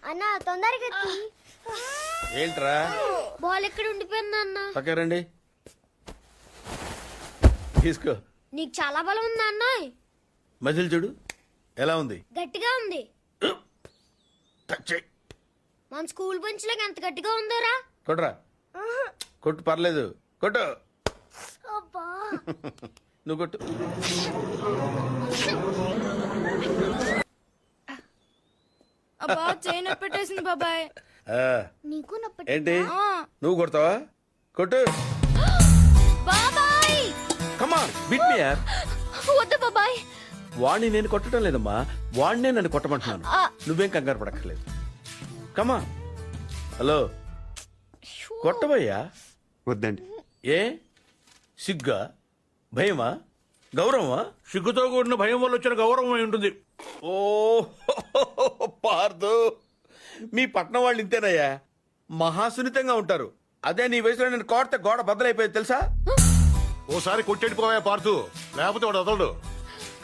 అన్న తొందరగా ఏంట్రా బాల్ ఎక్కడ ఉండిపోయింది అన్న? పక్క రండి, తీసుకో. నీకు చాలా బలం ఉందా అన్న? మజిల్ చూడు ఎలా ఉంది. గట్టిగా ఉంది. టచ్ చెయ్. మన స్కూల్ బెంచ్ లాగా ఎంత గట్టిగా ఉందోరా. కొట్రా, కొట్టు, పర్లేదు, కొట్టు. అబ్బా నువ్వు కొట్టు. అబ్బా చైన్ పెట్టేసింది బాబాయ్. ఆ, నీకు నొప్పి ఏంటి నువ్వు కొడతావా? కొట్టు. బాబాయ్ కమాన్ బీట్ మీ యార్. వద్దు బాబాయ్. వాణ్ణి నేను కొట్టడం లేదమ్మా, వాణ్ణే నన్ను కొట్టమంటున్నాను. నువ్వేం కంగారు పడక్కర్లేదు. కమా. హలో, కొట్టబోయ్యా. వద్దండి. ఏ సిగ్గా, భయమా, గౌరవమా? సిగ్గుతో కూడిన భయం వల్ల వచ్చిన గౌరవం అయి ఉంటుంది. ఓ పార్దు, మీ పట్నం వాళ్ళు ఇంతేనయ్యా, మహాసున్నితంగా ఉంటారు. అదే నీ వయసులో నేను కోడితే గోడ బద్దలైపోయేది తెలుసా? ఓసారి కొట్టెడిపోయా పార్తు, లేకపోతే వాడు వదలడు.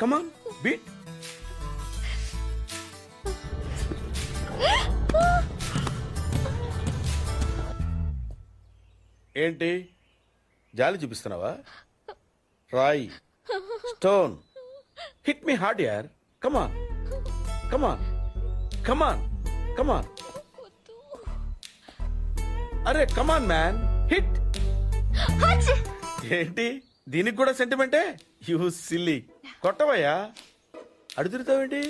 కమాన్ బీట్. ఏంటి జాలి చూపిస్తున్నావా? రాయ్, స్టోన్, హిట్ మీ హార్డ్ యార్. కమాన్ కమాన్ కమాన్ కమాన్. అరే కమాన్ మ్యాన్, హిట్. ఏంటి దీనికి కూడా సెంటిమెంటే? You silly. కొట్టవయ్యా, అడుగుతావేంటి?